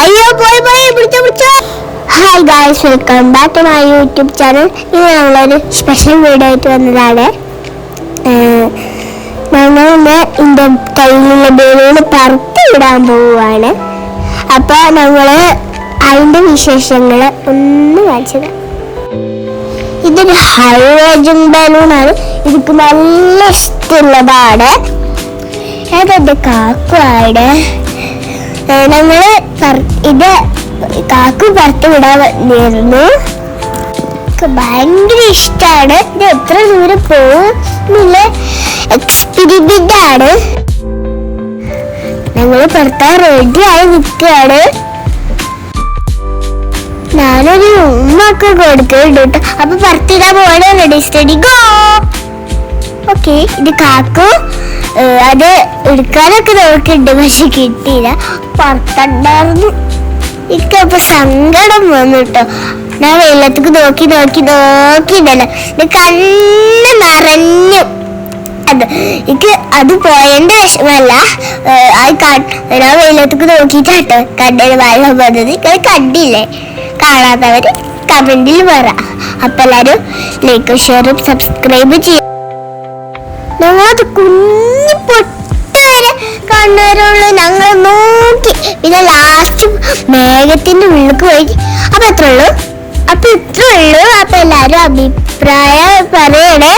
അയ്യോ പോയി പിടിച്ചോ. Hi guys, welcome back to my YouTube channel. ഇത് ഞങ്ങളൊരു സ്പെഷ്യൽ വീഡിയോ ആയിട്ട് വന്നതാണ്. ഞങ്ങളിന്ന് എൻ്റെ കയ്യിലുള്ള ബലൂണ് പറത്തി വിടാൻ പോവുകയാണ്. അപ്പോൾ ഞങ്ങൾ അതിൻ്റെ വിശേഷങ്ങൾ ഒന്ന് കാണിച്ചത്. ഇതൊരു ഹൈഡ്രജൻ ബലൂണാണ്. എനിക്ക് നല്ല ഇഷ്ടമുള്ളതാണ്. അതെൻ്റെ കാക്കുവാണ്. ഞങ്ങൾ ഇത് കാക്കു പറത്ത് വിടാൻ വന്നിരുന്നു. ഭയങ്കര ഇഷ്ടമാണ്. ഇത് എത്ര ദൂരം പോകുന്നില്ല എക്സ്പെരിമെന്റ് ആണ്. ഞങ്ങൾ പറത്താൻ റെഡി ആയി നിൽക്കുകയാണ്. ഞാനൊരു ഉമ്മൊക്കെ കൊടുക്കുന്നുണ്ട് കേട്ടോ. അപ്പൊ പറത്തിടാൻ പോവാണ്. Ready steady go. ഓക്കെ, ഇത് കാക്കു അത് എടുക്കാനൊക്കെ നോക്കിണ്ട്, പക്ഷെ കിട്ടിയില്ല. പറത്തണ്ടായിരുന്നു. എനിക്കപ്പൊ സങ്കടം വന്നു കേട്ടോ. ഞാൻ വെള്ളത്തേക്ക് നോക്കിണ്ടല്ലോ, ഇത് കണ്ണ് നിറഞ്ഞു. എനിക്ക് അത് പോയതിന്റെ വിഷമല്ല, ഞാൻ വെള്ളത്തേക്ക് നോക്കിട്ടാട്ടോ കണ്ണിന് വെള്ളം വന്നത്. നിങ്ങൾ കണ്ടില്ലേ? കാണാത്തവര് കമന്റിൽ പറ. അപ്പൊ എല്ലാരും ലൈക്കും ഷെയറും സബ്സ്ക്രൈബ് ചെയ്യും. ഞങ്ങളത് കുഞ്ഞു പൊട്ടവരെ കാണുന്നവരുള്ളൂ. ഞങ്ങൾ നോക്കി പിന്നെ ലാസ്റ്റ് മേഘത്തിന്റെ ഉള്ളിലേക്ക് പോയി. അപ്പൊ ഇത്രേ ഉള്ളൂ. അപ്പൊ എല്ലാരും അഭിപ്രായം പറയണേ.